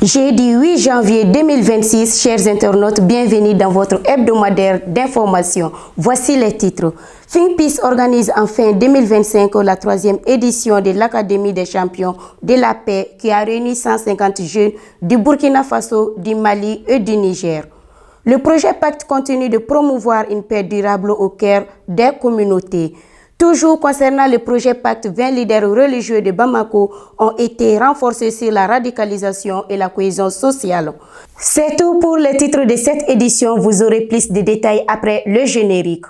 Jeudi 8 janvier 2026, chers internautes, bienvenue dans votre hebdomadaire d'information. Voici les titres. Think Peace organise en fin 2025 la 3e édition de l'Académie des champions de la paix qui a réuni 150 jeunes du Burkina Faso, du Mali et du Niger. Le projet Pacte continue de promouvoir une paix durable au cœur des communautés. Toujours concernant le projet Pacte, 20 leaders religieux de Bamako ont été renforcés sur la radicalisation et la cohésion sociale. C'est tout pour les titres de cette édition. Vous aurez plus de détails après le générique.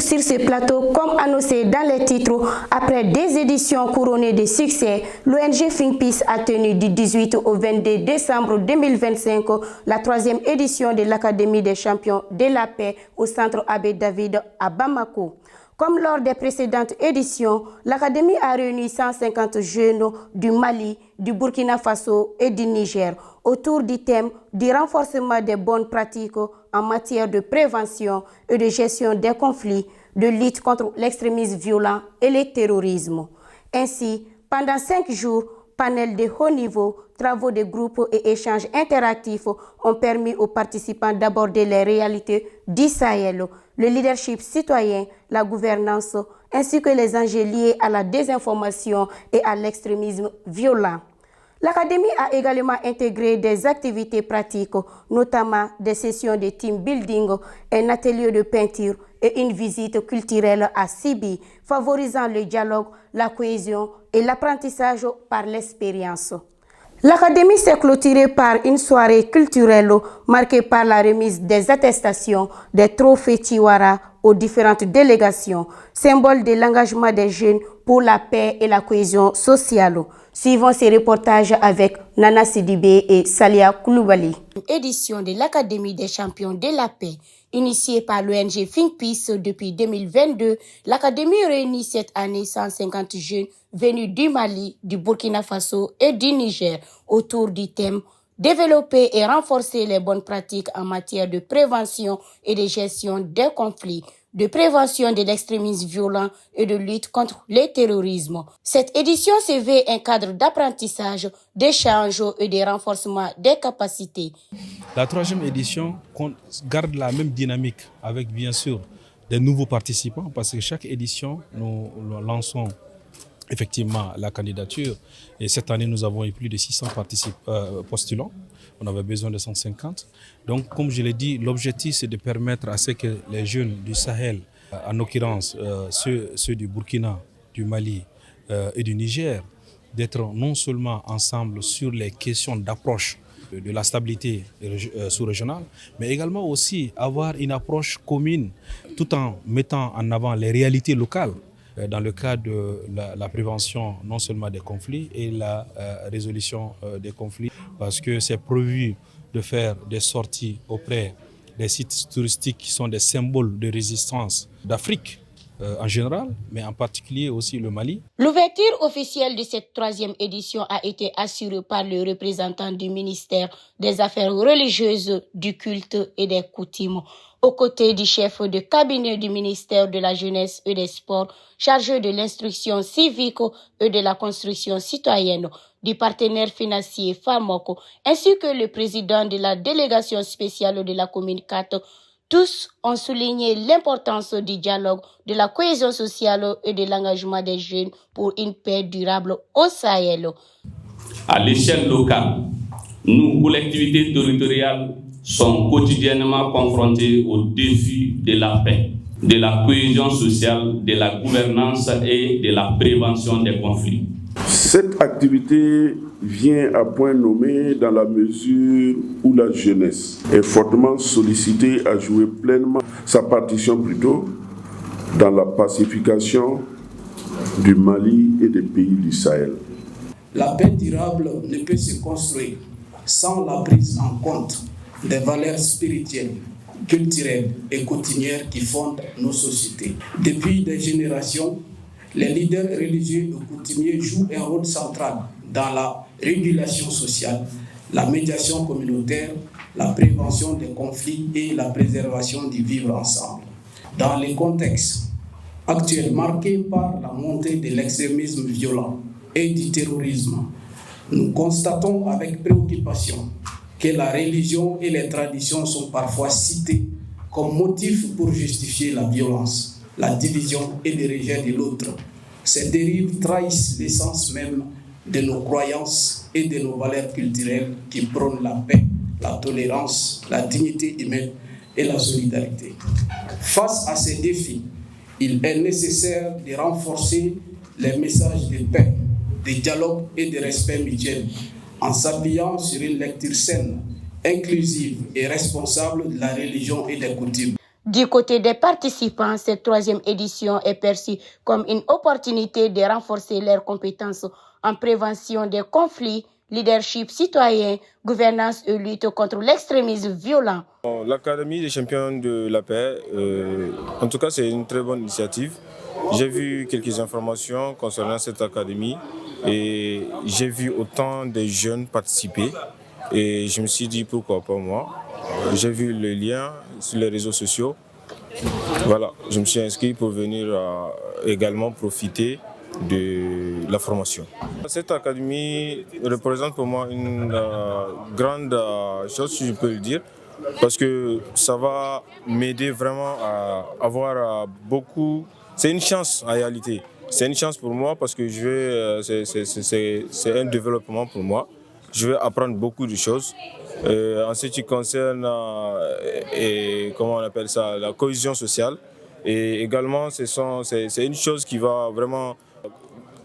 Sur ce plateau, comme annoncé dans les titres, après des éditions couronnées de succès, l'ONG Think Peace a tenu du 18 au 22 décembre 2025 la 3e édition de l'Académie des champions de la paix au centre Abbé David à Bamako. Comme lors des précédentes éditions, l'Académie a réuni 150 jeunes du Mali, du Burkina Faso et du Niger autour du thème du renforcement des bonnes pratiques en matière de prévention et de gestion des conflits, de lutte contre l'extrémisme violent et le terrorisme. Ainsi, pendant 5 jours, panels de haut niveau, travaux de groupe et échanges interactifs ont permis aux participants d'aborder les réalités du Sahel, le leadership citoyen, la gouvernance, ainsi que les enjeux liés à la désinformation et à l'extrémisme violent. L'Académie a également intégré des activités pratiques, notamment des sessions de team building, un atelier de peinture et une visite culturelle à Sibi, favorisant le dialogue, la cohésion et l'apprentissage par l'expérience. L'Académie s'est clôturée par une soirée culturelle marquée par la remise des attestations, des trophées Tiwara aux différentes délégations, symbole de l'engagement des jeunes pour la paix et la cohésion sociale. Suivons ces reportages avec Nana Sidibé et Salia Koulibaly. Édition de l'Académie des champions de la paix. Initiée par l'ONG Think Peace depuis 2022, l'Académie réunit cette année 150 jeunes venus du Mali, du Burkina Faso et du Niger autour du thème « Développer et renforcer les bonnes pratiques en matière de prévention et de gestion des conflits ». De prévention de l'extrémisme violent et de lutte contre le terrorisme. Cette édition se veut un cadre d'apprentissage, d'échange et de renforcement des capacités. La 3e édition garde la même dynamique avec bien sûr des nouveaux participants parce que chaque édition nous lançons effectivement la candidature et cette année nous avons eu plus de 600 postulants. On avait besoin de 150. Donc, comme je l'ai dit, l'objectif, c'est de permettre à ce que les jeunes du Sahel, en l'occurrence ceux du Burkina, du Mali et du Niger, d'être non seulement ensemble sur les questions d'approche de la stabilité sous-régionale, mais également aussi avoir une approche commune tout en mettant en avant les réalités locales dans le cadre de la prévention non seulement des conflits et la résolution des conflits, parce que c'est prévu de faire des sorties auprès des sites touristiques qui sont des symboles de résistance d'Afrique en général, mais en particulier aussi le Mali. L'ouverture officielle de cette 3e édition a été assurée par le représentant du ministère des Affaires religieuses, du culte et des coutumes, aux côtés du chef de cabinet du ministère de la Jeunesse et des Sports, chargé de l'instruction civique et de la construction citoyenne, du partenaire financier FAMOC, ainsi que le président de la délégation spéciale de la commune 4. Tous ont souligné l'importance du dialogue, de la cohésion sociale et de l'engagement des jeunes pour une paix durable au Sahel. À l'échelle locale, nous, collectivités territoriales, sommes quotidiennement confrontés aux défis de la paix, de la cohésion sociale, de la gouvernance et de la prévention des conflits. Cette activité vient à point nommé dans la mesure où la jeunesse est fortement sollicitée à jouer pleinement sa partition dans la pacification du Mali et des pays du Sahel. La paix durable ne peut se construire sans la prise en compte des valeurs spirituelles, culturelles et coutumières qui fondent nos sociétés. Depuis des générations, les leaders religieux et coutumiers jouent un rôle central dans la régulation sociale, la médiation communautaire, la prévention des conflits et la préservation du vivre ensemble. Dans les contextes actuels marqués par la montée de l'extrémisme violent et du terrorisme, nous constatons avec préoccupation que la religion et les traditions sont parfois citées comme motifs pour justifier la violence, la division et le rejet de l'autre. Ces dérives trahissent l'essence même de nos croyances et de nos valeurs culturelles qui prônent la paix, la tolérance, la dignité humaine et la solidarité. Face à ces défis, il est nécessaire de renforcer les messages de paix, de dialogue et de respect mutuel en s'appuyant sur une lecture saine, inclusive et responsable de la religion et des coutumes. Du côté des participants, cette troisième édition est perçue comme une opportunité de renforcer leurs compétences en prévention des conflits, leadership citoyen, gouvernance et lutte contre l'extrémisme violent. L'Académie des champions de la paix, en tout cas, c'est une très bonne initiative. J'ai vu quelques informations concernant cette académie et j'ai vu autant de jeunes participer et je me suis dit pourquoi pas moi. J'ai vu le lien sur les réseaux sociaux. Voilà, je me suis inscrit pour venir également profiter de la formation. Cette académie représente pour moi une grande chose, si je peux le dire, parce que ça va m'aider vraiment à avoir beaucoup. C'est une chance en réalité. C'est une chance pour moi parce que c'est un développement pour moi. Je vais apprendre beaucoup de choses. En ce qui concerne comment on appelle ça, la cohésion sociale. Et également, c'est une chose qui va vraiment...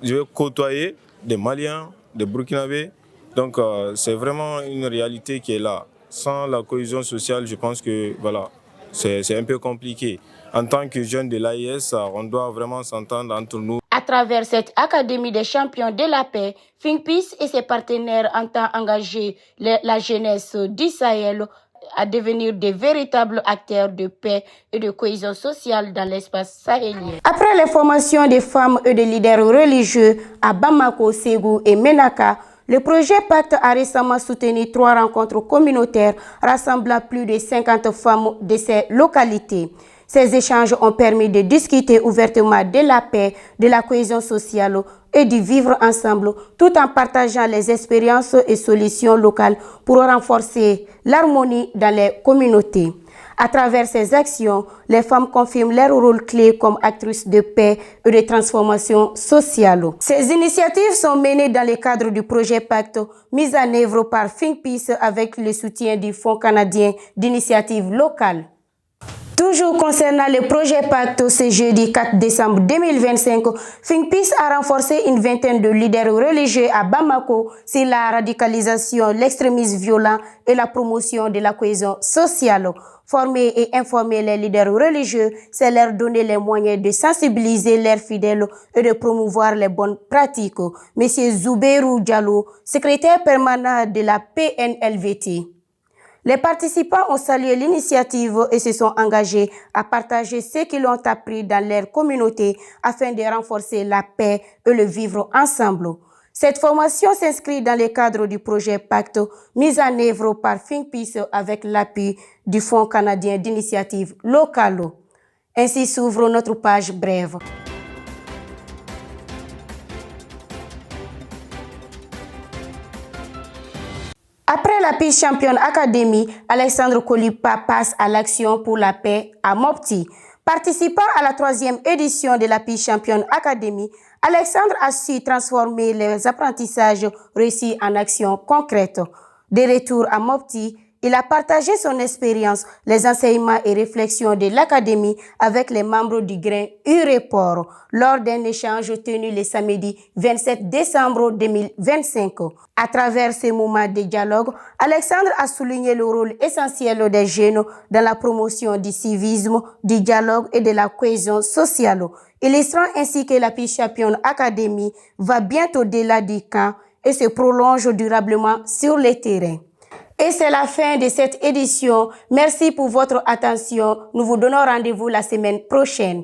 Je vais côtoyer des Maliens, des Burkinabés. Donc, c'est vraiment une réalité qui est là. Sans la cohésion sociale, je pense que voilà, c'est un peu compliqué. En tant que jeune de l'AIS, on doit vraiment s'entendre entre nous. À travers cette Académie des champions de la paix, Think Peace et ses partenaires entendent engager la jeunesse du Sahel à devenir des véritables acteurs de paix et de cohésion sociale dans l'espace sahélien. Après les formations des femmes et des leaders religieux à Bamako, Ségou et Ménaka, le projet Pacte a récemment soutenu 3 rencontres communautaires rassemblant plus de 50 femmes de ces localités. Ces échanges ont permis de discuter ouvertement de la paix, de la cohésion sociale et du vivre ensemble, tout en partageant les expériences et solutions locales pour renforcer l'harmonie dans les communautés. À travers ces actions, les femmes confirment leur rôle clé comme actrices de paix et de transformation sociale. Ces initiatives sont menées dans le cadre du projet Pacte, mis en œuvre par Think Peace avec le soutien du Fonds canadien d'initiative locale. Toujours concernant le projet Pacte, ce jeudi 4 décembre 2025, Think Peace a renforcé une vingtaine de leaders religieux à Bamako sur la radicalisation, l'extrémisme violent et la promotion de la cohésion sociale. Former et informer les leaders religieux, c'est leur donner les moyens de sensibiliser leurs fidèles et de promouvoir les bonnes pratiques. Monsieur Zouberou Diallo, secrétaire permanent de la PNLVT. Les participants ont salué l'initiative et se sont engagés à partager ce qu'ils ont appris dans leur communauté afin de renforcer la paix et le vivre ensemble. Cette formation s'inscrit dans le cadre du projet Pacte, mis en œuvre par Think Peace avec l'appui du Fonds canadien d'initiative locale. Ainsi s'ouvre notre page brève. Après la Peace Champion Academy, Alexandre Kolipa passe à l'action pour la paix à Mopti. Participant à la 3e édition de la Peace Champion Academy, Alexandre a su transformer les apprentissages réussis en actions concrètes. De retour à Mopti, il a partagé son expérience, les enseignements et réflexions de l'Académie avec les membres du Grain U-Report lors d'un échange tenu le samedi 27 décembre 2025. À travers ces moments de dialogue, Alexandre a souligné le rôle essentiel des jeunes dans la promotion du civisme, du dialogue et de la cohésion sociale, illustrant ainsi que la Peace Champion Academy va bien au-delà du camp et se prolonge durablement sur le terrain. Et c'est la fin de cette édition. Merci pour votre attention. Nous vous donnons rendez-vous la semaine prochaine.